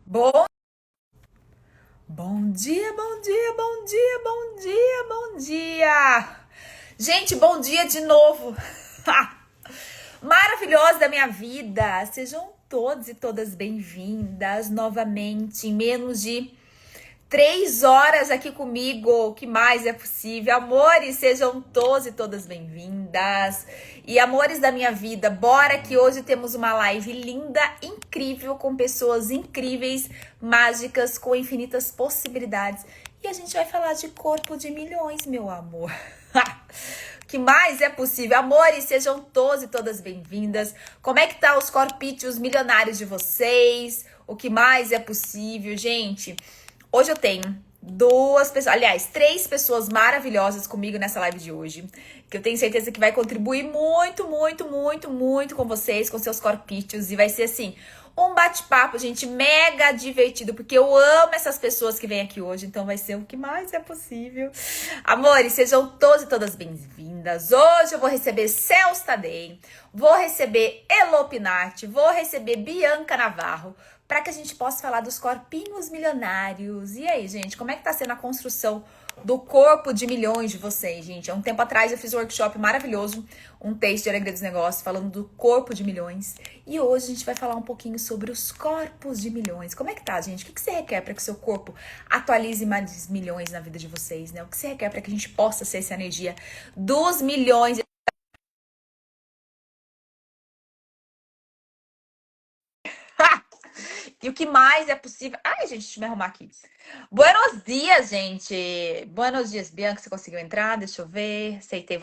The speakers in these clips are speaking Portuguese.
Bom, bom dia, bom dia, bom dia, bom dia, bom dia. Gente, bom dia de novo. Maravilhosa da minha vida. Sejam todos e todas bem-vindas novamente em menos de 3 horas aqui comigo, o que mais é possível? Amores, sejam todos e todas bem-vindas. E amores da minha vida, bora que hoje temos uma live linda, incrível, com pessoas incríveis, mágicas, com infinitas possibilidades. E a gente vai falar de corpo de milhões, meu amor. O que mais é possível? Amores, sejam todos e todas bem-vindas. Como é que tá os corpítios milionários de vocês? O que mais é possível, gente? Hoje eu tenho duas pessoas, aliás, três pessoas maravilhosas comigo nessa live de hoje, que eu tenho certeza que vai contribuir muito, muito, muito, muito com vocês, com seus corpítios, e vai ser assim, um bate-papo, gente, mega divertido, porque eu amo essas pessoas que vêm aqui hoje, então vai ser o que mais é possível. Amores, sejam todos e todas bem-vindas. Hoje eu vou receber Celso Tadei, vou receber Elo Pinatti, vou receber Bianca Navarro, para que a gente possa falar dos corpinhos milionários. E aí, gente, como é que tá sendo a construção do corpo de milhões de vocês, gente? Há um tempo atrás eu fiz um workshop maravilhoso, um taste de Alegria dos Negócios, falando do corpo de milhões. E hoje a gente vai falar um pouquinho sobre os corpos de milhões. Como é que tá, gente? O que você requer para que o seu corpo atualize mais milhões na vida de vocês, né? O que você requer para que a gente possa ser essa energia dos milhões? E o que mais é possível? Ai, gente, deixa eu me arrumar aqui. Buenos dias, gente. Buenos dias, Bianca. Você conseguiu entrar? Deixa eu ver.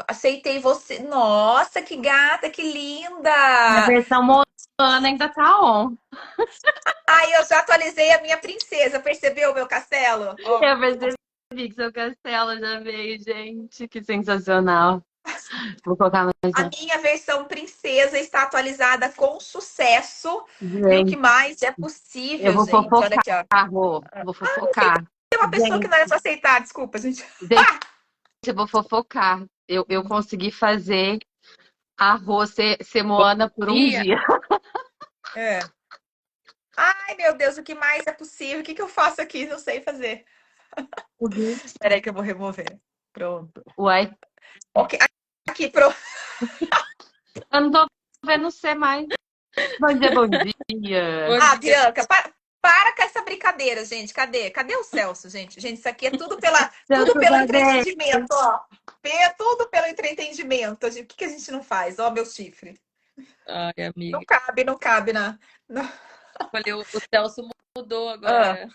Aceitei você. Nossa, que gata, que A linda. versão Moana ainda tá on. Ai, eu já atualizei a minha princesa. Percebeu o meu castelo? Ó, Eu percebi que seu castelo já veio, gente. Que sensacional. Vou colocar mais a um. minha versão princesa está atualizada com sucesso. E o que Gente, mais é eu possível, vou gente? Olha fofocar, aqui, ó. Rô. Vou Tem fofocar. uma pessoa que Gente, não era só aceitar, desculpa, gente. gente, eu vou fofocar. Eu consegui fazer a Rô ser Moana por um dia. É. Ai, meu Deus, o que mais é possível? O que eu faço aqui? Não sei fazer. Uhum. Espera aí que eu vou remover. Pronto. Uai, Ok, aqui, pronto. eu não tô vendo ser mais. Bom dia. Ah, Bianca, para com essa brincadeira, gente. Cadê o Celso, gente? Gente, isso aqui é tudo Tanto pelo da vez. entretenimento, ó. Tudo pelo entretenimento. O que a gente não faz? Ó, meu chifre. Ai, Não amiga, cabe, não cabe na... olha, o Celso mudou Ah. agora.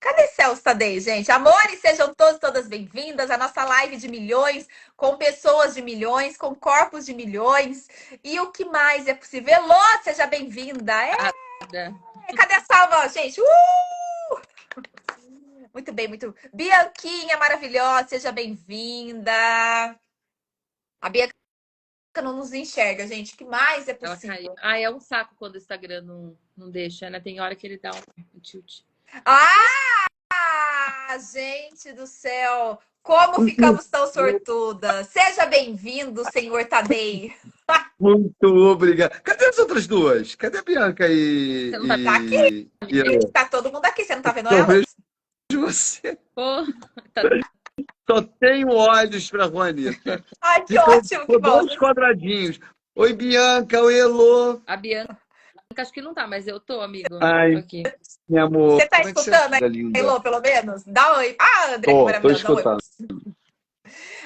Cadê Celso Tadei, gente? Amores, sejam todos e todas bem-vindas à nossa live de milhões, com pessoas de milhões, com corpos de milhões. E o que mais é possível? Elô, seja bem-vinda. Cadê a salva, gente? Muito bem, muito. Bianquinha maravilhosa, seja bem-vinda. A Bianca não nos enxerga, gente. O que mais é Ela caiu. possível? Ah, é um saco quando o Instagram não deixa, né? Tem hora que ele dá um tilt. Gente do céu! Como ficamos tão sortudas? Seja bem-vindo, senhor Tadei. Muito obrigado. Cadê as outras duas? Cadê a Bianca Você não Tá aqui, e a gente. Tá todo mundo aqui. Você não tá vendo Só elas? vejo você. Pô, tá... Só tenho olhos para Juanita. Ai, que Ficou, ótimo, que ficou bom. dois quadradinhos. Oi, Bianca. Oi, Elô. A Bianca acho que não tá, mas eu tô, amigo. Ai, Tô aqui. meu amor. Você tá Como é que você escutando aí, anda, linda? Elô, pelo menos? Dá oi. Ah, André, que Tô maravilhosa. Dá oi. escutando.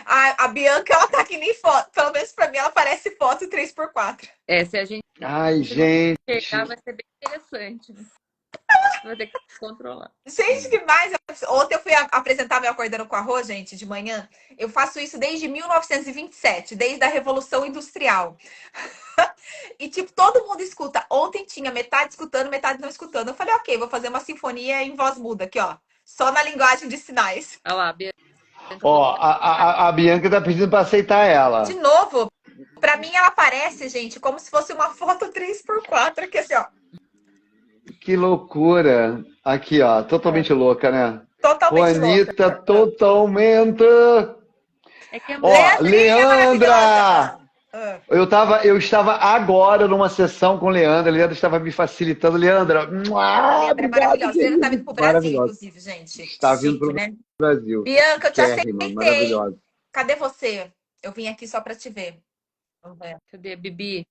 A Bianca, ela tá que nem foto. Pelo menos pra mim, ela parece foto 3x4. É, se a gente Ai, gente. chegar, vai ser bem interessante. Vai ter que controlar. Gente, que mais? Ontem eu fui apresentar meu Acordando com Arroz, gente, de manhã. Eu faço isso desde 1927, desde a Revolução Industrial. E, tipo, todo mundo escuta. Ontem tinha metade escutando, metade não escutando. Eu falei, ok, vou fazer uma sinfonia em voz muda aqui, ó. Só na linguagem de sinais. Olha lá, a Bianca. Ó, a Bianca tá pedindo para aceitar ela. De novo, pra mim ela parece, gente, como se fosse uma foto 3x4, aqui assim, ó. Que loucura. Aqui, ó. Totalmente louca, né? Totalmente Juanita, louca. totalmente. É que é Ó, Leandrinha Leandra! maravilhosa. Ah, Eu estava agora numa sessão com o Leandro. O Leandro estava me facilitando. Leandro, a Leandra é obrigado, maravilhosa. A Leandra tá vindo querido. pro Brasil, Maravilhosa. inclusive, gente. Está vindo Chique, para o né? Brasil. Bianca, eu te Chiquérrima, aceitei. maravilhosa. Cadê você? Eu vim aqui só pra te ver. Vamos ver. Cadê a Bibi?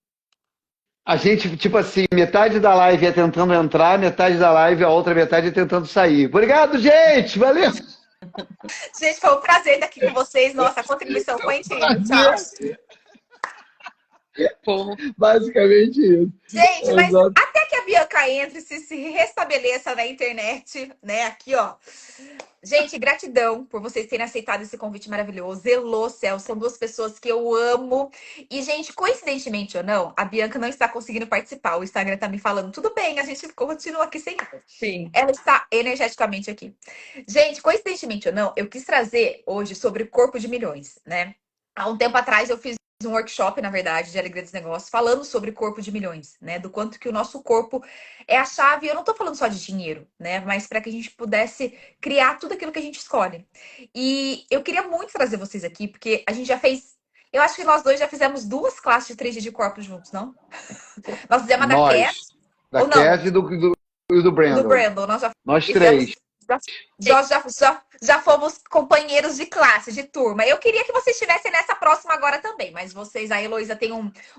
A gente, tipo assim, metade da live é tentando entrar, metade da live, a outra metade é tentando sair. Obrigado, gente! Valeu! Gente, foi um prazer estar aqui com vocês. Nossa, a contribuição foi incrível. Tchau. Pô, Basicamente isso. Gente, mas Exato. até que a Bianca entre, se restabeleça na internet, né? Aqui, ó. Gente, gratidão por vocês terem aceitado esse convite maravilhoso. Elô, Celso, são duas pessoas que eu amo. E, gente, coincidentemente ou não, a Bianca não está conseguindo participar. O Instagram tá me falando, tudo bem, a gente continua aqui sem. sim. Ela está energeticamente aqui. Gente, coincidentemente ou não, eu quis trazer hoje sobre o corpo de milhões, né? Há um tempo atrás eu fiz um workshop, na verdade, de Alegria dos Negócios, falando sobre corpo de milhões, né? Do quanto que o nosso corpo é a chave. Eu não tô falando só de dinheiro, né? Mas para que a gente pudesse criar tudo aquilo que a gente escolhe. E eu queria muito trazer vocês aqui, porque a gente já fez. Eu acho que nós dois já fizemos 2 classes de 3D de corpos juntos, não? Nós fizemos a da Nós, Cass, da ou não? Cass e do Do Brandon. Brandon. Nós já Nós fizemos. três. Já fomos companheiros de classe, de turma. Eu queria que vocês estivessem nessa próxima agora também, mas vocês, a Heloísa tem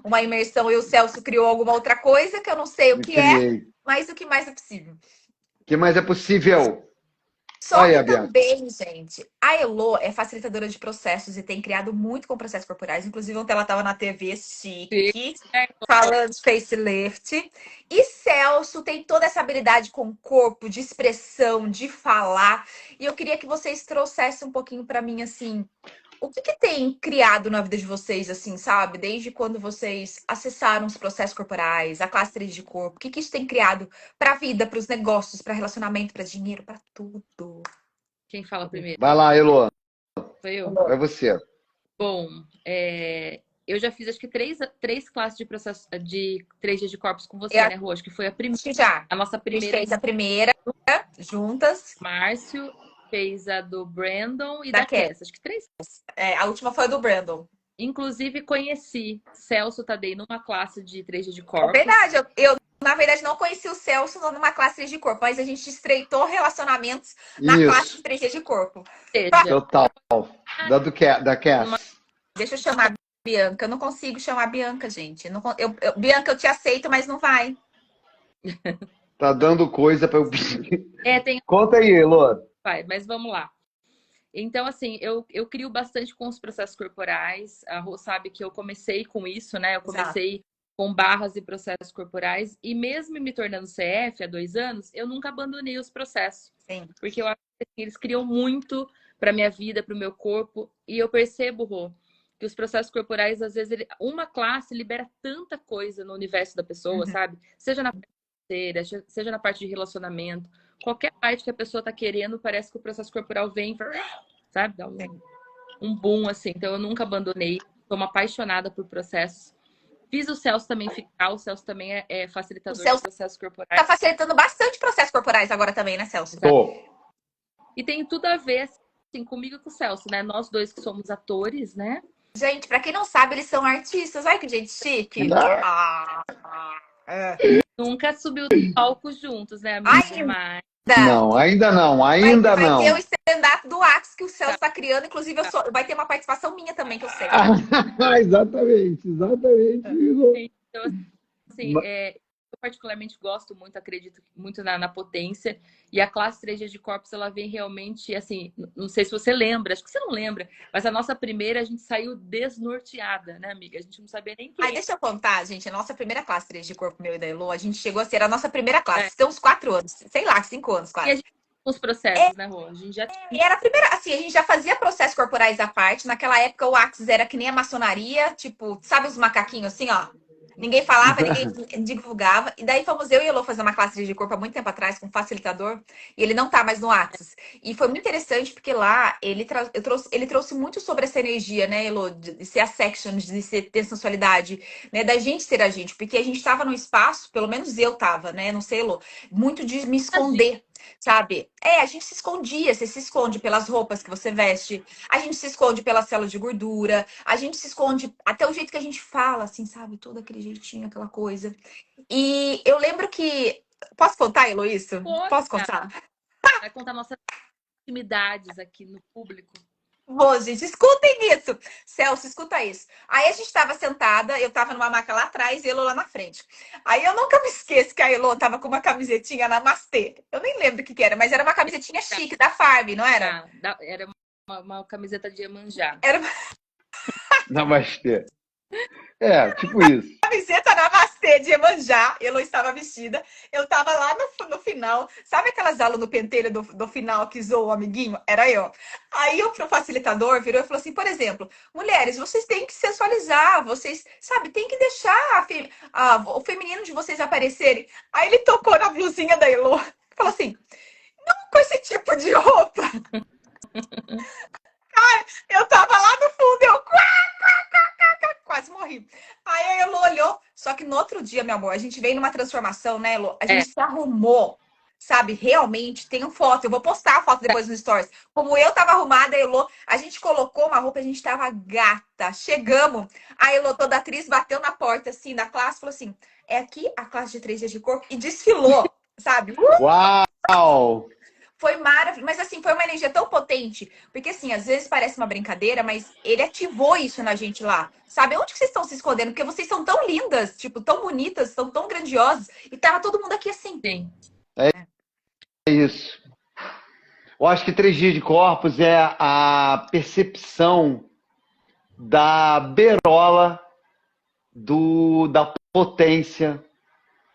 uma imersão e o Celso criou alguma outra coisa que eu não sei o Eu que é, criei. mas o que mais é possível. O que mais é possível? Só Aí, que a Bianca. também, gente, a Elo é facilitadora de processos e tem criado muito com processos corporais. Inclusive, ontem ela estava na TV chique, falando de facelift. E Celso tem toda essa habilidade com o corpo, de expressão, de falar. E eu queria que vocês trouxessem um pouquinho para mim, assim, o que tem criado na vida de vocês, assim, sabe? Desde quando vocês acessaram os processos corporais, a classe 3 de corpo, o que isso tem criado para a vida, para os negócios, para relacionamento, para dinheiro, para tudo? Quem fala primeiro? Vai lá, Elô. Sou eu? Vai você. Bom, eu já fiz acho que três classes de processo de 3D de corpos com você, né, Rô? Acho que foi a primeira. Acho que já. A nossa A gente primeira, fez a primeira juntas. Márcio, fez a do Brandon e Da da Cass. Acho que 3. A última foi a do Brandon. Inclusive, conheci Celso Tadei numa classe de 3D de É corpos. verdade, eu na verdade não conheci o Celso numa classe 3 de corpo, mas a gente estreitou relacionamentos na classe de 3D de corpo. Total. Da Cass. Deixa eu chamar a Bianca. Eu não consigo chamar a Bianca, gente. Bianca, eu te aceito, mas não vai. Tá dando coisa pra eu. Tem. Conta aí, Elô. Vai, mas vamos lá. Então, assim, eu crio bastante com os processos corporais. A Rô sabe que eu comecei com isso, né? Eu comecei com barras e processos corporais. E mesmo me tornando CF há 2 anos, eu nunca abandonei os processos. Sim. Porque eu acho que eles criam muito para minha vida, para o meu corpo. E eu percebo, Rô, que os processos corporais, às vezes, uma classe libera tanta coisa no universo da pessoa, sabe? Seja na parte financeira, seja na parte de relacionamento. Qualquer parte que a pessoa tá querendo, parece que o processo corporal vem, sabe? Dá um boom, assim. Então, eu nunca abandonei. Sou uma apaixonada por processos. Fiz o Celso também ficar. O Celso também é facilitador de processos corporais. Tá facilitando bastante processos corporais agora também, né, Celso? E tem tudo a ver, assim, comigo e com o Celso, né? Nós dois que somos atores, né? Gente, pra quem não sabe, eles são artistas. Olha que gente chique. Nunca subiu no palco juntos, né, amiga? Não, ainda não. Vai ter o stand-up do Axe que o Celso tá criando. Inclusive, vai ter uma participação minha também, que eu sei. Exatamente. Então, assim, eu particularmente gosto muito, acredito muito na potência. E a classe 3D de corpos, ela vem realmente, assim, não sei se você lembra, acho que você não lembra, mas a nossa primeira, a gente saiu desnorteada, né, amiga? A gente não sabia nem quem. Deixa eu contar, gente, a nossa primeira classe 3D de corpo, meu e da Elô, a gente chegou a ser a nossa primeira classe. Tem uns 4 anos, sei lá, 5 anos, quase. E a gente os processos, né, Rô? A gente já era a primeira, assim, a gente já fazia processos corporais à parte. Naquela época, o Axis era que nem a maçonaria, tipo, sabe os macaquinhos assim, ó? Ninguém falava, ninguém divulgava. E daí fomos eu e Elô fazer uma classe de corpo há muito tempo atrás com um facilitador. E ele não tá mais no Axis. E foi muito interessante porque lá ele trouxe muito sobre essa energia, né, Elô? De ser a section, de ter sensualidade, né? Da gente ser a gente. Porque a gente tava num espaço, pelo menos eu tava, né? Não sei, Elô, muito de me esconder. sabe? A gente se escondia, você se esconde pelas roupas que você veste, a gente se esconde pelas células de gordura, a gente se esconde até o jeito que a gente fala, assim, sabe? Todo aquele jeitinho, aquela coisa. E eu lembro que... Posso contar, Heloísa? Posso contar? Vai contar nossas intimidades aqui no público. Bom, gente, escutem isso. Celso, escuta isso. Aí a gente tava sentada, eu tava numa maca lá atrás e a Elô lá na frente. Aí eu nunca me esqueço que a Elô tava com uma camisetinha Namastê. Eu nem lembro o que era, mas era uma camisetinha chique, da Farm, não era? Era uma camiseta de Iemanjá. Era uma Namastê. Tipo isso. camiseta Namastê de Iemanjá. Elô estava vestida. Eu tava lá no final. Sabe aquelas aulas no pentelho do final que zoou o amiguinho? Era eu. Aí o facilitador virou e falou assim, por exemplo, mulheres, vocês têm que sensualizar, vocês, sabe, tem que deixar o feminino de vocês aparecerem. Aí ele tocou na blusinha da Elô e falou assim, não com esse tipo de roupa. Eu tava lá no fundo, eu quase morri. Aí a Elô olhou, só que no outro dia, meu amor, a gente veio numa transformação, né, Elô? A gente se arrumou, sabe? Realmente, tem foto, eu vou postar a foto depois nos stories. Como eu tava arrumada, a Elô, a gente colocou uma roupa, a gente tava gata. Chegamos, a Elô, toda atriz, bateu na porta, assim, da classe, falou assim, é aqui a classe de 3 dias de corpo, e desfilou, sabe? Uau! Foi maravilhoso, mas assim, foi uma energia tão potente, porque assim, às vezes parece uma brincadeira, mas ele ativou isso na gente lá, sabe? Onde que vocês estão se escondendo? Porque vocês são tão lindas, tipo, tão bonitas, são tão grandiosas, e tava todo mundo aqui assim. Sim. É isso. Eu acho que 3 dias de corpos é a percepção da berola da potência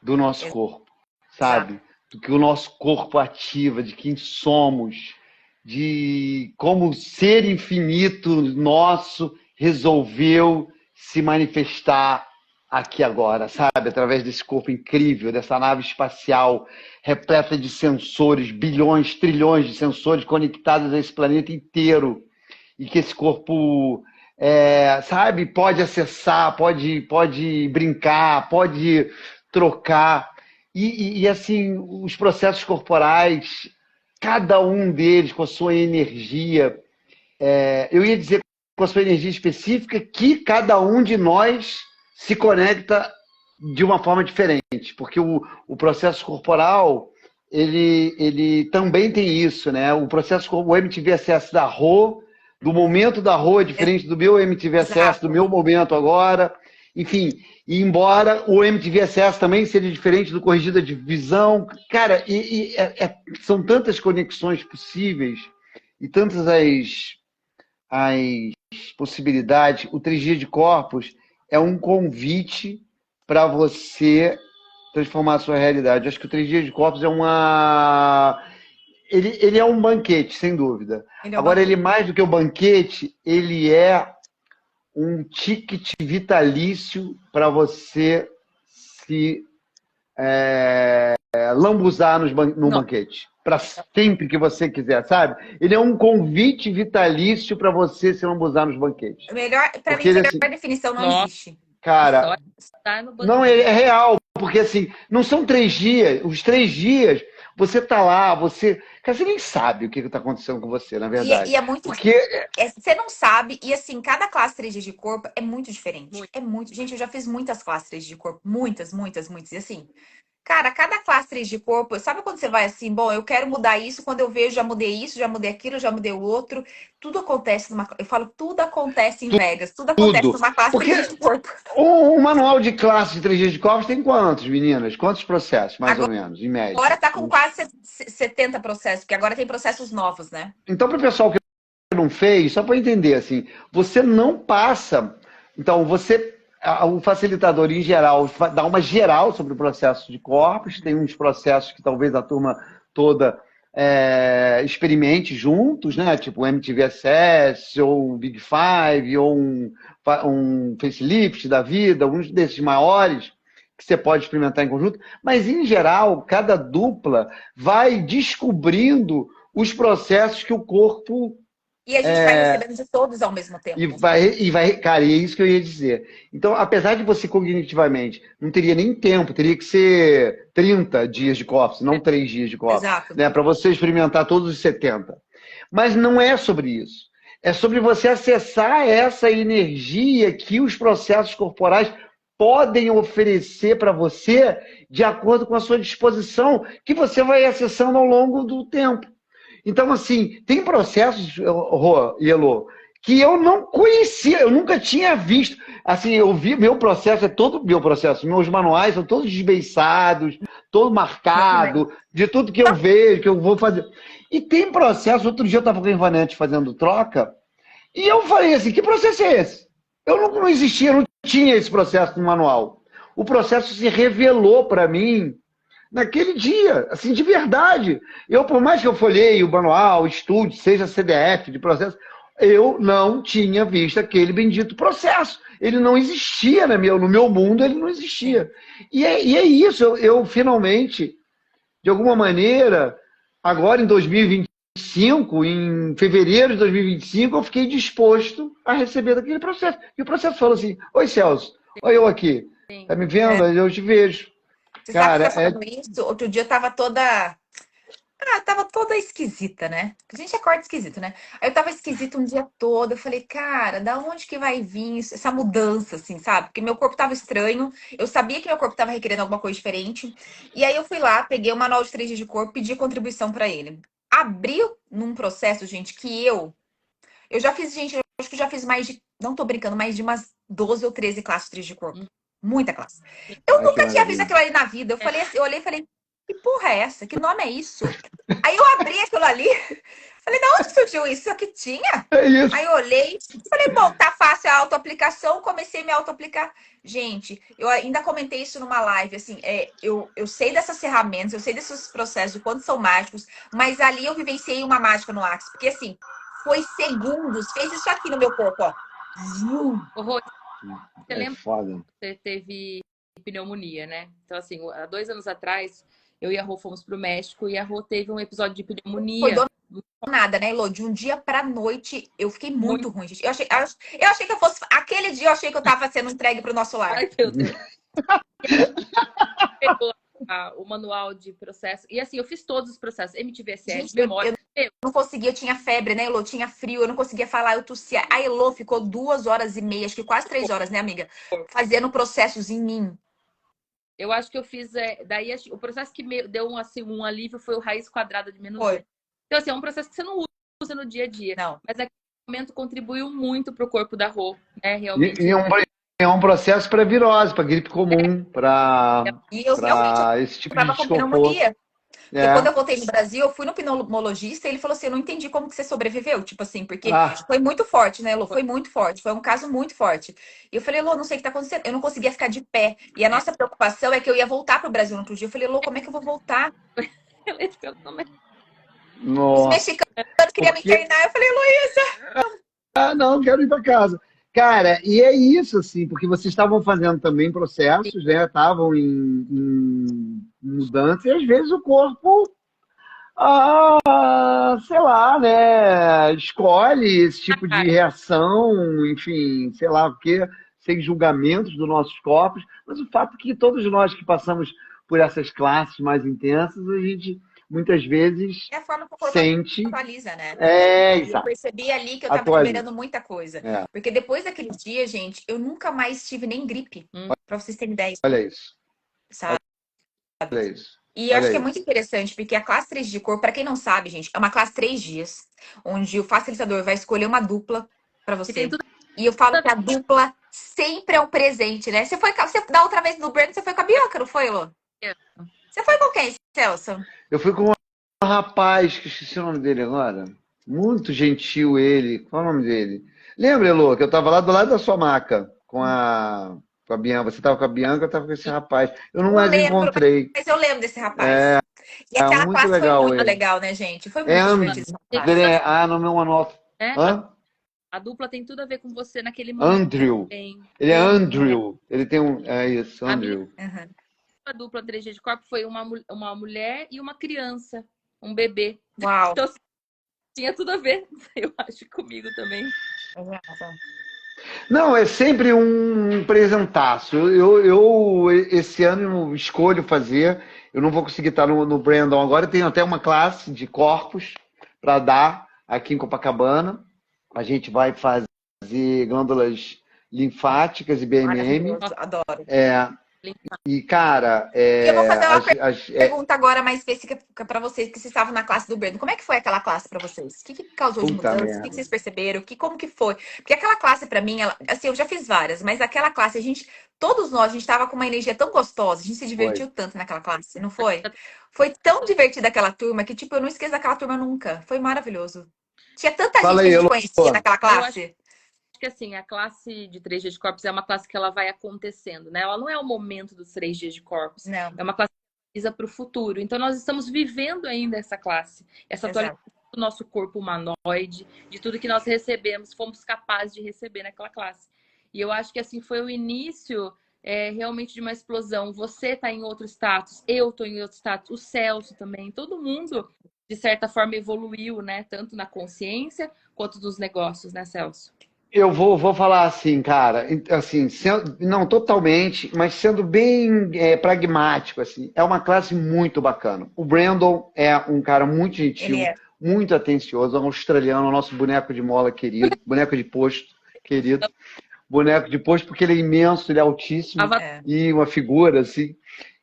do nosso corpo, sabe? Do que o nosso corpo ativa, de quem somos, de como o ser infinito nosso resolveu se manifestar aqui agora, sabe? Através desse corpo incrível, dessa nave espacial repleta de sensores, bilhões, trilhões de sensores conectados a esse planeta inteiro. E que esse corpo, sabe, pode acessar, pode brincar, pode trocar. E assim, os processos corporais, cada um deles com a sua energia, eu ia dizer com a sua energia específica, que cada um de nós se conecta de uma forma diferente, porque o processo corporal, ele também tem isso, né? O MTV Access da Rô, do momento da Rô é diferente do meu MTV Access, do meu momento agora. Enfim, e embora o MTV Access também seja diferente do Corrigida de Visão, cara, são tantas conexões possíveis e tantas as possibilidades. O 3 dias de corpos é um convite para você transformar a sua realidade. Eu acho que o 3 dias de corpos é ele é um banquete, sem dúvida. Agora, ele mais do que o banquete, ele é um ticket vitalício para você se lambuzar no banquete. Para sempre que você quiser, sabe? Ele é um convite vitalício para você se lambuzar nos banquetes. Melhor, para mim, a melhor definição não existe. Cara, não, é real. Porque assim, não são 3 dias. Os 3 dias, você tá lá, cara, você nem sabe o que está acontecendo com você, na verdade. E é muito... Porque você não sabe, e assim, cada classe 3 dias de corpo é muito diferente. É muito... Gente, eu já fiz muitas classes 3 dias de corpo. Muitas. E assim, cara, cada classe 3 de corpo, sabe quando você vai assim, bom, eu quero mudar isso, quando eu vejo, já mudei isso, já mudei aquilo, já mudei o outro. Tudo acontece eu falo, tudo acontece em Vegas, tudo acontece numa classe 3 dias de corpo. Um manual de classe de 3 dias de corpo tem quantos, meninas? Quantos processos, mais ou menos, em média? Agora tá com quase 70 processos, porque agora tem processos novos, né? Então, para o pessoal que não fez, só para entender, assim, você não passa... Então, o facilitador, em geral, dá uma geral sobre o processo de corpos. Tem uns processos que talvez a turma toda experimente juntos, né? Tipo o MTV Access, ou o Big Five, ou um facelift da vida, uns desses maiores que você pode experimentar em conjunto. Mas, em geral, cada dupla vai descobrindo os processos que o corpo E a gente vai recebendo de todos ao mesmo tempo. Cara, e é isso que eu ia dizer. Então, apesar de você cognitivamente não teria nem tempo, teria que ser 30 dias de corpos, não 3 dias de corpos, Exato. né, para você experimentar todos os 70. Mas não é sobre isso. É sobre você acessar essa energia que os processos corporais podem oferecer para você de acordo com a sua disposição, que você vai acessando ao longo do tempo. Então, assim, tem processos, Rô e Elô, que eu não conhecia, eu nunca tinha visto. Assim, eu vi, meu processo é todo meu processo, meus manuais são todos desbeiçados, todo marcado, de tudo que eu vejo, que eu vou fazer. E tem processo, outro dia eu estava com a Ivanete fazendo troca, e eu falei assim, que processo é esse? Eu não existia, não tinha esse processo no manual. O processo se revelou para mim naquele dia, assim, de verdade. Eu, por mais que eu folheie o manual, estude, seja CDF de processo, eu não tinha visto aquele bendito processo. Ele não existia no meu mundo, ele não existia. E é isso, eu finalmente, de alguma maneira, agora em 2025, em fevereiro de 2025, eu fiquei disposto a receber daquele processo. E o processo falou assim, oi Celso, oi eu aqui, tá me vendo? Eu te vejo. Você Cara, sabe que tá falando isso? Outro dia eu tava toda... tava toda esquisita, né? A gente acorda esquisito, né? Aí eu tava esquisita um dia todo. Eu falei, cara, da onde que vai vir essa mudança, assim, sabe? Porque meu corpo tava estranho. Eu sabia que meu corpo tava requerendo alguma coisa diferente. E aí eu fui lá, peguei o manual de 3 dias de corpo, pedi contribuição pra ele. Abriu num processo, gente, que eu já fiz, gente, eu acho que eu já fiz mais de, não tô brincando, mais de umas 12 ou 13 classes de 3 de corpo. Muita classe. Eu nunca tinha visto aquilo ali na vida. Eu falei assim, eu olhei e falei, que porra é essa? Que nome é isso? Aí eu abri aquilo ali, falei, da onde surgiu isso? Isso aqui tinha? é isso. Aí eu olhei, falei, bom, tá fácil a autoaplicação, comecei a me autoaplicar. Gente, eu ainda comentei isso numa live, assim, eu sei dessas ferramentas, eu sei desses processos, o quanto são mágicos, mas ali eu vivenciei uma mágica no Axis, porque assim, foi segundos, fez isso aqui no meu corpo, ó. Rô, você É lembra foda. que você teve pneumonia, né? Então, assim, há 2 anos atrás, eu e a Rô fomos pro México e a Rô teve um episódio de Foi pneumonia. do nada, né, Elô? De um dia pra noite, eu fiquei muito ruim, gente. Eu achei que eu fosse... Aquele dia eu achei que eu tava sendo entregue pro nosso lar. Ai, meu Deus. Pegou o manual de processo. E assim, eu fiz todos os processos. MTVSS, Gente, memória. eu não conseguia, eu tinha febre, né, Elô? Tinha frio, eu não conseguia falar, eu tossia. A Elô ficou 2 horas e meia, acho que quase 3 horas, né, amiga? Fazendo processos em mim. Eu acho que eu fiz. Daí o processo que me deu um alívio foi o raiz quadrada de menos Foi. 1. Então, assim, é um processo que você não usa no dia a dia. Não. Mas naquele momento contribuiu muito pro corpo da Rô, né? Realmente. E é um processo para virose, para gripe comum, para E eu realmente esse tipo de tava com desconforto. pneumonia. E quando É. eu voltei no Brasil, eu fui no pneumologista e ele falou assim: eu não entendi como que você sobreviveu. Tipo assim, porque Ah. foi muito forte, né, Elô? Foi muito forte. Foi um caso muito forte. E eu falei, Elô, não sei o que tá acontecendo. Eu não conseguia ficar de pé. E a nossa preocupação é que eu ia voltar pro Brasil no outro dia. Eu falei, Elô, como é que eu vou voltar? Os Nossa. mexicanos queriam me internar. Eu falei, Heloísa. Ah, não, quero ir para casa. Cara, e é isso, assim, porque vocês estavam fazendo também processos, né? Estavam em mudança, e às vezes o corpo, sei lá, né? Escolhe esse tipo de reação, enfim, sei lá o quê, sem julgamentos dos nossos corpos, mas o fato é que todos nós que passamos por essas classes mais intensas, a gente muitas vezes É a forma que o corpo sente. atualiza, né? Eu Exato. percebi ali que eu tava Atualiza. liberando muita coisa. É. Porque depois daquele dia, gente, eu nunca mais tive nem gripe. Pra vocês terem ideia. Olha isso. Sabe? Olha isso. E eu acho que é muito interessante, porque a classe 3 de corpo, para quem não sabe, gente, é uma classe 3 dias, onde o facilitador vai escolher uma dupla para você. E eu falo que a dupla sempre é um presente, né? Você da outra vez no Brand, você foi com a Bianca, não foi, Lô? Você foi com quem, Celso? Eu fui com um rapaz, que eu esqueci o nome dele agora. Muito gentil ele. Qual é o nome dele? Lembra, Elô, que eu tava lá do lado da sua maca, com a Bianca. Você tava com a Bianca, eu tava com esse rapaz. Eu não mais encontrei. Mas eu lembro desse rapaz. E aquela muito classe legal, foi muito legal, né, gente? Foi muito divertido. No meu manual. A dupla tem tudo a ver com você naquele momento. Andrew. Ele é Andrew. Ele tem um... É isso, Andrew. A dupla 3G de corpo foi uma mulher e uma criança. Um bebê. Uau. Então, tinha tudo a ver, eu acho, comigo também. Não, é sempre um presentaço. Esse ano escolho fazer. Eu não vou conseguir estar no Brandon agora. Eu tenho até uma classe de corpos para dar aqui em Copacabana. A gente vai fazer glândulas linfáticas e BMM. Maravilhoso, adoro. E, cara, E eu vou fazer uma pergunta agora mais específica para vocês, que vocês estavam na classe do Brandon. Como é que foi aquela classe para vocês? O que causou de Puta mudança? O merda. que vocês perceberam? Como que foi? Porque aquela classe, para mim, assim, eu já fiz várias, mas aquela classe, todos nós, a gente tava com uma energia tão gostosa, a gente se divertiu tanto naquela classe, não foi? Foi tão divertida aquela turma que, tipo, eu não esqueço daquela turma nunca. Foi maravilhoso. Tinha tanta Fala gente que a aí, gente conhecia naquela classe. Que assim, a classe de 3 dias de corpos é uma classe que ela vai acontecendo, né? Ela não é o momento dos 3 dias de corpos. Não. É uma classe que visa para o futuro. Então, nós estamos vivendo ainda essa classe, essa atualização do nosso corpo humanoide, de tudo que nós recebemos, fomos capazes de receber naquela classe. E eu acho que assim foi o início realmente de uma explosão. Você está em outro status, eu estou em outro status, o Celso também, todo mundo, de certa forma, evoluiu, né? Tanto na consciência quanto nos negócios, né, Celso? Eu vou falar assim, cara, assim, não totalmente, mas sendo bem pragmático, assim, é uma classe muito bacana. O Brandon é um cara muito gentil, muito atencioso, um australiano, nosso boneco de mola querido, boneco de posto querido, boneco de posto porque ele é imenso, ele é altíssimo e uma figura, assim,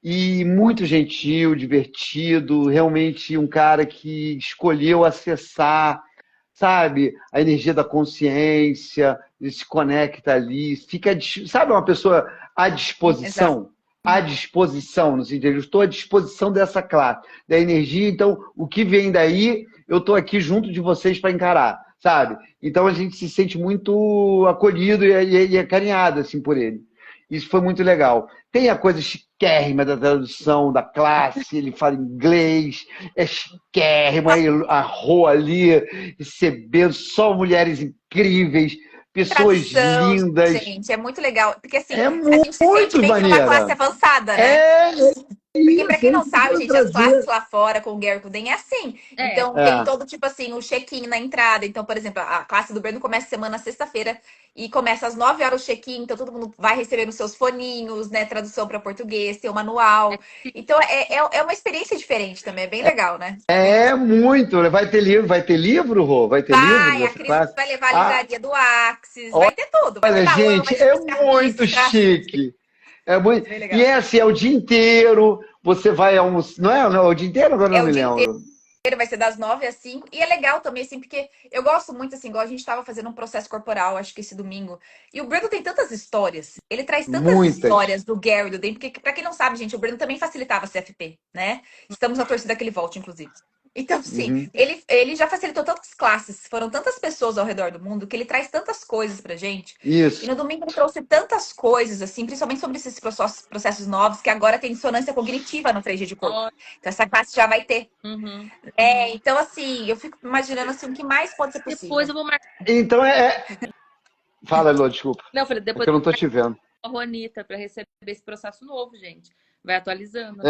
e muito gentil, divertido, realmente um cara que escolheu acessar, sabe, a energia da consciência, ele se conecta ali, fica, sabe, uma pessoa à disposição, no sentido, eu estou à disposição dessa classe, da energia, então o que vem daí, eu estou aqui junto de vocês para encarar, sabe? Então a gente se sente muito acolhido e acarinhado, assim, por ele. Isso foi muito legal. Tem a coisa chiquérrima da tradução da classe, ele fala inglês, é chiquérrima, a Rô ali, recebendo só mulheres incríveis, pessoas lindas. Gente, é muito legal. Porque assim, é a gente se sente meio que numa classe avançada, né? Porque pra quem não sabe, gente, as classes lá fora com o Gary Kuden é assim. Então, tem todo, tipo assim, o check-in na entrada. Então, por exemplo, a classe do Brandon começa semana sexta-feira e começa às 9 horas o check-in. Então, todo mundo vai receber os seus foninhos, né? Tradução para português, tem o manual. Então, é uma experiência diferente também. É bem legal, né? É muito. Vai ter livro, Rô? Vai ter livro? A Cris vai levar a livraria do Axis. Vai ter tudo. Vai Olha, ter gente, é muito chique. É muito... E é assim, é o dia inteiro, você vai almoçar. Não é o dia inteiro? Agora não me lembro. Vai ser das 9 às 5. E é legal também, assim, porque eu gosto muito, assim, igual a gente estava fazendo um processo corporal, acho que esse domingo. E o Brandon tem tantas histórias. Ele traz tantas histórias do Gary, do Dan, porque, pra quem não sabe, gente, o Brandon também facilitava a CFP, né? Estamos na torcida que ele volte, inclusive. Então, sim, ele já facilitou tantas classes, foram tantas pessoas ao redor do mundo, que ele traz tantas coisas pra gente. Isso. E no domingo ele trouxe tantas coisas, assim, principalmente sobre esses processos novos, que agora tem dissonância cognitiva no 3G de corpo. Então, essa classe já vai ter. Então, assim, eu fico imaginando, assim, o que mais pode ser possível. Depois eu vou marcar. Então, Fala, Elô, desculpa. Não, falei, depois porque eu não tô te vendo. A Juanita para receber esse processo novo, gente. Vai atualizando.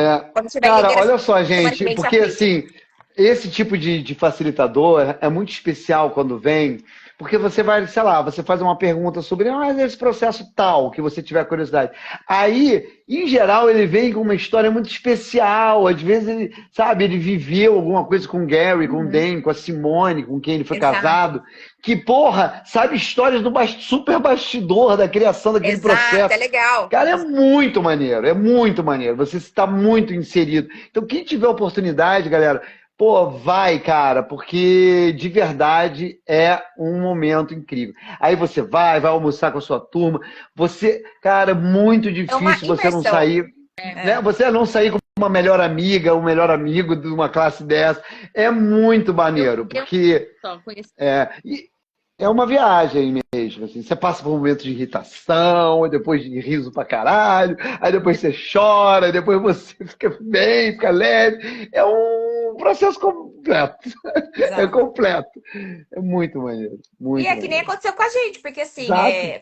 Cara, olha só, gente, porque assim, esse tipo de facilitador é muito especial quando vem, porque você vai, sei lá, você faz uma pergunta sobre esse processo tal, que você tiver curiosidade. Aí, em geral, ele vem com uma história muito especial. Às vezes, ele, sabe, ele viveu alguma coisa com o Gary, com o Dan, com a Simone, com quem ele foi casado. Que, porra, sabe histórias do super bastidor da criação daquele processo. É legal. Cara, é muito maneiro, é muito maneiro. Você está muito inserido. Então, quem tiver oportunidade, galera, pô, vai, cara, porque de verdade é um momento incrível. Aí você vai almoçar com a sua turma. Você, cara, muito difícil você não sair. Né? Você não sair com uma melhor amiga, um melhor amigo de uma classe dessa. É muito maneiro, porque é uma viagem mesmo. Assim. Você passa por momentos de irritação, e depois de riso pra caralho, aí depois você chora, aí depois você fica bem, fica leve. É um processo completo. É completo. É muito maneiro. Muito maneiro. Que nem aconteceu com a gente, porque assim,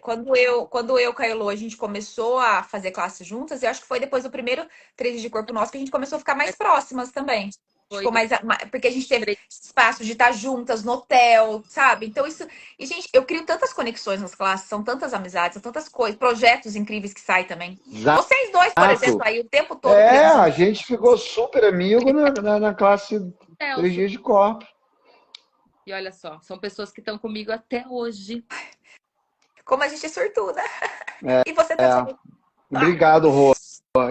quando eu e a Elô, a gente começou a fazer classe juntas, eu acho que foi depois do primeiro 3 de corpo nosso que a gente começou a ficar mais próximas também. Ficou porque a gente teve espaço de estar juntas no hotel, sabe? Então isso. E, gente, eu crio tantas conexões nas classes, são tantas amizades, são tantas coisas, projetos incríveis que saem também. Vocês dois, por exemplo, aí o tempo todo criando. A gente ficou super amigo na classe 3 dias de corpo. E olha só, são pessoas que estão comigo até hoje. Como a gente é sortuda. E você tá Obrigado, Rô.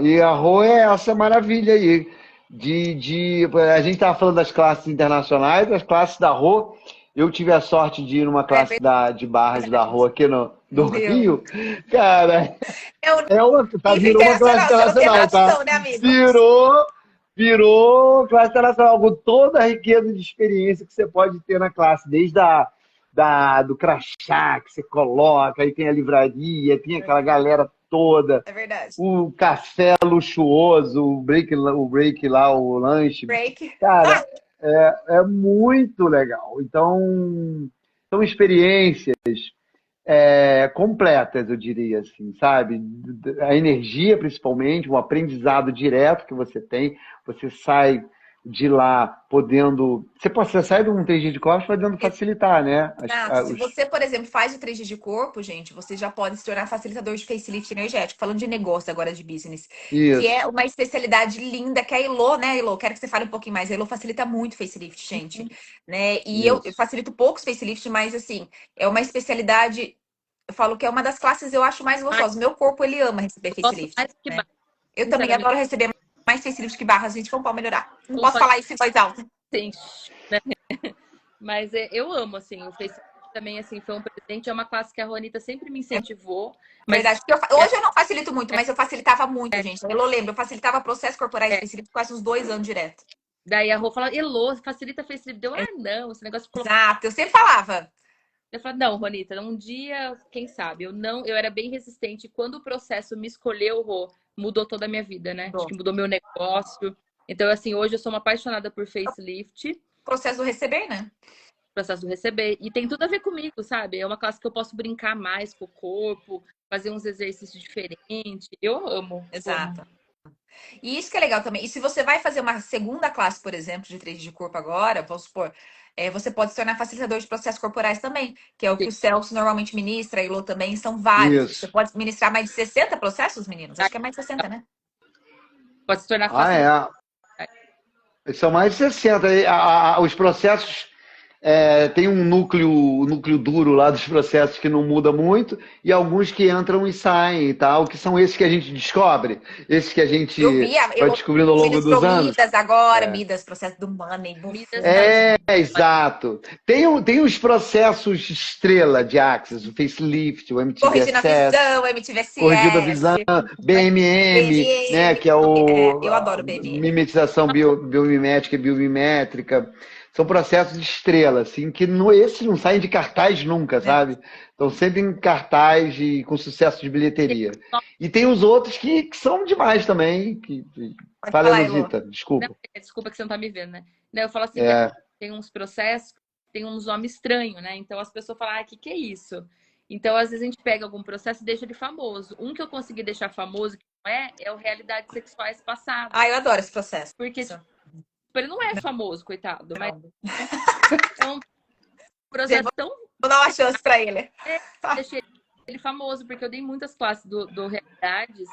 E a Rô é essa maravilha aí. A gente estava falando das classes internacionais, das classes da Rô. Eu tive a sorte de ir numa classe de barras da Rô aqui do Rio. Cara, virou uma classe internacional, tá? Né, amigo? Virou classe internacional, com toda a riqueza de experiência que você pode ter na classe, desde do crachá que você coloca, aí tem a livraria, tem aquela galera toda. É verdade. O café luxuoso, o break lá, o lanche. Cara, é muito legal. Então, são experiências completas, eu diria assim, sabe? A energia, principalmente, um aprendizado direto que você tem. Você sai de lá podendo... Você sai de um 3G de corpo podendo facilitar, né? Se você, por exemplo, faz o 3G de corpo, gente, você já pode se tornar facilitador de facelift energético. Falando de negócio agora, de business. Isso. Que é uma especialidade linda, que é a Elô, né, Elô? Quero que você fale um pouquinho mais. A Elô facilita muito facelift, gente. Né? E eu facilito poucos facelift, mas, assim, é uma especialidade... Eu falo que é uma das classes eu acho mais gostosas. Meu corpo, ele ama receber facelift. Né? Eu também adoro receber mais facelift que barras, gente. Vamos melhorar. Não posso falar isso em voz alta. Sim. Mas eu amo, assim, o facelift também, assim, foi um presente. É uma classe que a Juanita sempre me incentivou. Mas... Verdade. Hoje eu não facilito muito, mas eu facilitava muito, gente. Eu lembro, eu facilitava processos corporais de facelift quase uns 2 anos direto. Daí a Rô fala, Elô, facilita facelift. Deu, não, esse negócio de Exato, eu sempre falava. Eu falei, não, Juanita, um dia, quem sabe? Eu era bem resistente. Quando o processo me escolheu, Rô, mudou toda a minha vida, né? Acho que mudou meu negócio. Então, assim, hoje eu sou uma apaixonada por facelift. Processo do receber, né? Processo do receber. E tem tudo a ver comigo, sabe? É uma classe que eu posso brincar mais com o corpo, fazer uns exercícios diferentes. Eu amo. Exato. E isso que é legal também. E se você vai fazer uma segunda classe, por exemplo, de 3D de corpo agora, vamos supor, você pode se tornar facilitador de processos corporais também, que é o que o Celso normalmente ministra, a Ilô também, são vários. Isso. Você pode ministrar mais de 60 processos, meninos? Acho que é mais de 60, né? Pode se tornar facilitador. São mais de 60. Os processos... tem um núcleo duro lá dos processos que não muda muito e alguns que entram e saem e tal, que são esses que a gente descobre, esses que a gente vai descobrindo ao longo dos anos. Midas agora, Midas, processo do money. Exato. Tem os processos estrela de Axis, o facelift, o MTVSS. Corrigindo a visão, MTVSS. Corrigindo a visão, BMM, né, que é o... eu adoro BMM. Mimetização biomimética e biomimétrica. São processos de estrela, assim, que esses não saem de cartaz nunca, sabe? Estão sempre em cartaz e com sucesso de bilheteria. E tem os outros que são demais também. Fala, Luzita, desculpa. Não, desculpa que você não tá me vendo, né? Eu falo assim, tem uns processos, tem uns nomes estranhos, né? Então as pessoas falam, o que é isso? Então, às vezes, a gente pega algum processo e deixa ele famoso. Um que eu consegui deixar famoso, que não é o Realidades Sexuais Passadas. Eu adoro esse processo. Porque... Ele não é famoso, coitado, mas é um processo tão... Vou dar uma chance pra ele. Deixei ele famoso, porque eu dei muitas classes do Realidades.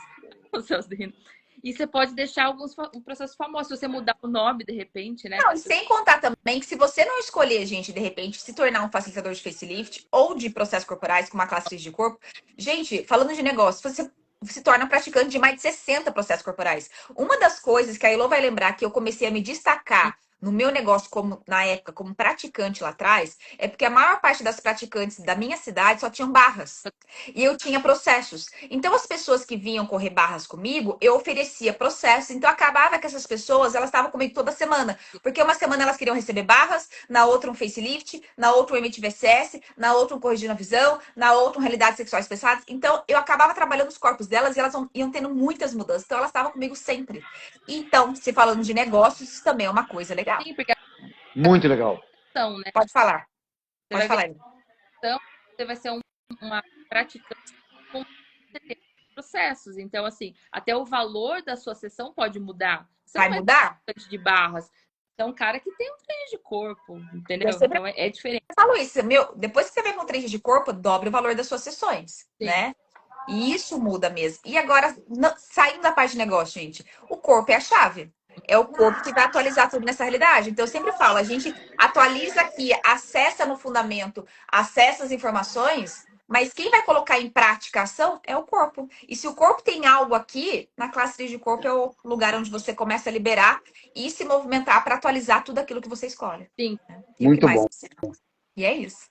E você pode deixar alguns processos famosos, se você mudar o nome, de repente, né? Não, e sem contar também que se você não escolher, gente, de repente, se tornar um facilitador de facelift ou de processos corporais com uma classe de corpo, gente, falando de negócio, você se torna praticante de mais de 60 processos corporais. Uma das coisas que a Elô vai lembrar que eu comecei a me destacar no meu negócio, na época, como praticante lá atrás, é porque a maior parte das praticantes da minha cidade só tinham barras. E eu tinha processos. Então, as pessoas que vinham correr barras comigo, eu oferecia processos. Então, acabava que essas pessoas, elas estavam comigo toda semana. Porque uma semana elas queriam receber barras, na outra um facelift, na outra um MTVSS, na outra um corrigindo a visão, na outra um realidades sexuais pesadas. Então, eu acabava trabalhando os corpos delas e elas iam tendo muitas mudanças. Então, elas estavam comigo sempre. Então, se falando de negócios, isso também é uma coisa legal. Sim, porque... Muito legal. Então, né? Pode falar. Pode falar. Então, você vai ser uma praticante com processos. Então, assim, até o valor da sua sessão pode mudar. Você vai mudar? De barras. Então, cara que tem um 3 de corpo, entendeu? Eu sempre Então, é diferente. falo isso, depois que você vem com 3 de corpo, dobre o valor das suas sessões, Sim. né? E isso muda mesmo. E agora, saindo da parte de negócio, gente, o corpo é a chave. É o corpo que vai atualizar tudo nessa realidade. Então, eu sempre falo, a gente atualiza aqui, acessa no fundamento, acessa as informações, mas quem vai colocar em prática a ação é o corpo. E se o corpo tem algo aqui, na classe 3 de corpo é o lugar onde você começa a liberar e se movimentar para atualizar tudo aquilo que você escolhe. Sim. E o que Muito mais bom. você ama. E é isso.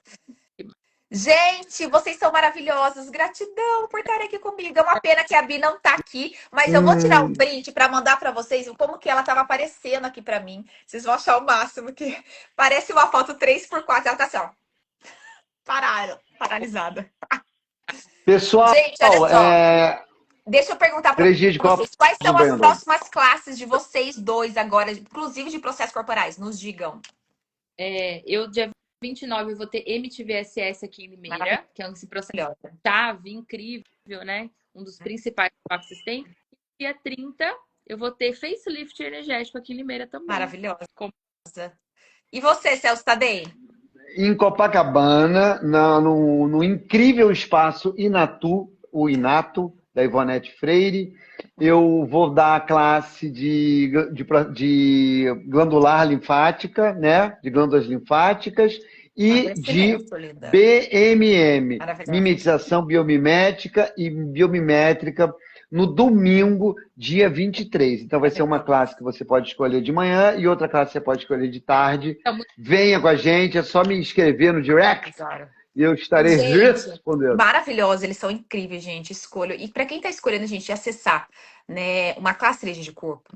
Gente, vocês são maravilhosos. Gratidão por estarem aqui comigo. É uma pena que a Bi não tá aqui, mas eu vou tirar um print para mandar para vocês como que ela tava aparecendo aqui para mim. Vocês vão achar o máximo que parece uma foto 3x4. Ela tá assim, ó. Paralisada. Pessoal, Gente, olha só. Deixa eu perguntar para 3 dias de corpo. vocês. Quais são as Brandon. próximas classes de vocês dois agora, inclusive de processos corporais? Nos digam. Eu, dia 29, eu vou ter MTVSS aqui em Limeira, que é esse processo chave incrível, né? Um dos principais que vocês têm. E dia 30, eu vou ter facelift energético aqui em Limeira também. Maravilhosa. E você, Celso Tadei? Em Copacabana, no incrível espaço Inatu, o Inato, da Ivonete Freire. Eu vou dar a classe de glandular linfática, né? De glândulas linfáticas e de BMM, mimetização biomimética e biomimétrica, no domingo, dia 23. Então, vai ser uma classe que você pode escolher de manhã e outra classe que você pode escolher de tarde. Venha com a gente, é só me inscrever no direct. E eu estarei respondendo. Maravilhosos, eles são incríveis, gente. Escolho. E para quem está escolhendo, gente, acessar, né, uma classe 3 de corpo,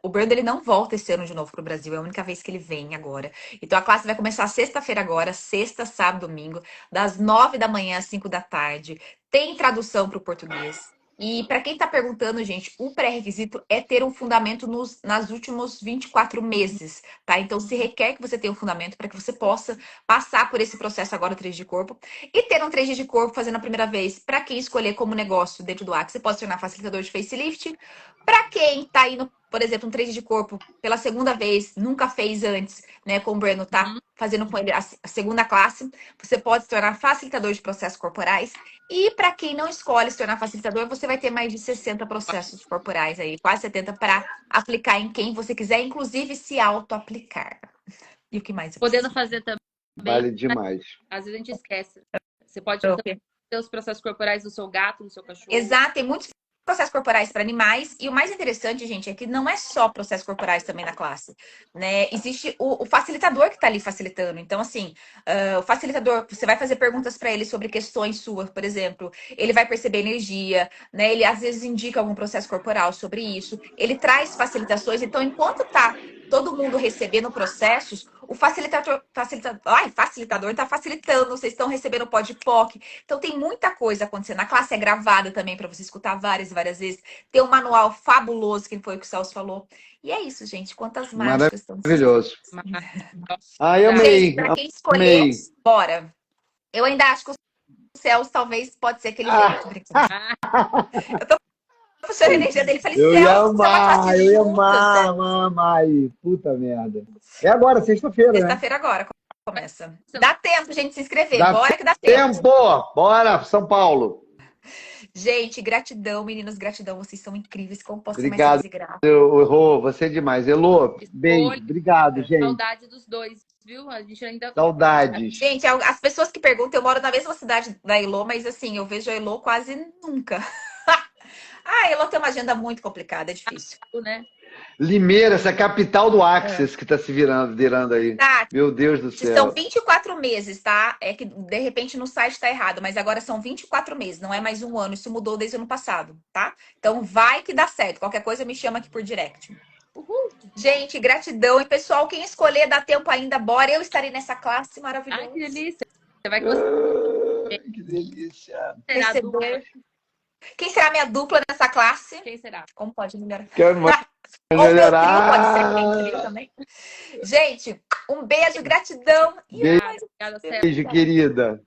o Brandon ele não volta esse ano de novo para o Brasil, é a única vez que ele vem agora. Então a classe vai começar sexta-feira agora, sexta, sábado, domingo, das 9 da manhã às 5 da tarde. Tem tradução para o português. E para quem está perguntando, gente, o pré-requisito é ter um fundamento nos últimos 24 meses, tá? Então, se requer que você tenha um fundamento para que você possa passar por esse processo agora 3 de corpo e ter um 3 de corpo fazendo a primeira vez. Para quem escolher como negócio dentro do Axis, você pode se tornar facilitador de facelift. Para quem está indo, por exemplo, um 3 de corpo pela segunda vez, nunca fez antes, né? Como o Breno tá fazendo com ele a segunda classe, você pode se tornar facilitador de processos corporais. E para quem não escolhe se tornar facilitador, você vai ter mais de 60 processos corporais aí, quase 70 para aplicar em quem você quiser, inclusive se auto-aplicar. E o que mais? Podendo fazer também. Vale demais. Às vezes a gente esquece. Você pode fazer os processos corporais do seu gato, do seu cachorro. Exato, tem muitos processos corporais para animais. E o mais interessante, gente, é que não é só processos corporais também na classe, né? Existe o facilitador que está ali facilitando. Então, assim, o facilitador, você vai fazer perguntas para ele sobre questões suas, por exemplo. Ele vai perceber energia, né? Ele às vezes indica algum processo corporal sobre isso. Ele traz facilitações. Então, enquanto tá todo mundo recebendo processos, o facilitador está facilitando, vocês estão recebendo POC. Então tem muita coisa acontecendo. A classe é gravada também para você escutar várias e várias vezes. Tem um manual fabuloso, que foi o que o Celso falou. E é isso, gente. Quantas mágicas estão sendo. Maravilhoso. Eu amei. Gente, para quem escolher, bora. Eu ainda acho que o Celso talvez pode ser aquele jeito. Eu tô puxando a energia dele. Falei, eu Celso, ia amar aí. Puta merda. É agora, sexta-feira, né? Sexta-feira agora começa. Dá tempo, gente, se inscrever. Dá Bora que dá tempo. Bora, São Paulo. Gente, gratidão, meninos, gratidão. Vocês são incríveis. Como posso ser mais Obrigado, feliz e grata? Elô, você é demais. Elô, beijo. Obrigado, gente. Saudade dos dois, viu? A gente ainda... Saudades. Gente, as pessoas que perguntam, eu moro na mesma cidade da Elô, mas assim, eu vejo a Elô quase nunca. A Elô tem uma agenda muito complicada, é difícil. Né? Limeira, essa capital do Axis que está se virando aí. Tá. Meu Deus do céu. São 24 meses, tá? É que de repente no site tá errado, mas agora são 24 meses, não é mais um ano. Isso mudou desde o ano passado, tá? Então vai que dá certo. Qualquer coisa me chama aqui por direct. Uhul. Gente, gratidão. E pessoal, quem escolher, dá tempo ainda, bora. Eu estarei nessa classe maravilhosa. Ai, que delícia. Você vai gostar. Que delícia. Quem será minha dupla nessa classe? Quem será? Como pode melhorar? Quero melhorar. Ou meu trio, pode ser quem trio também. Gente, um beijo, gratidão. Beijo, querida.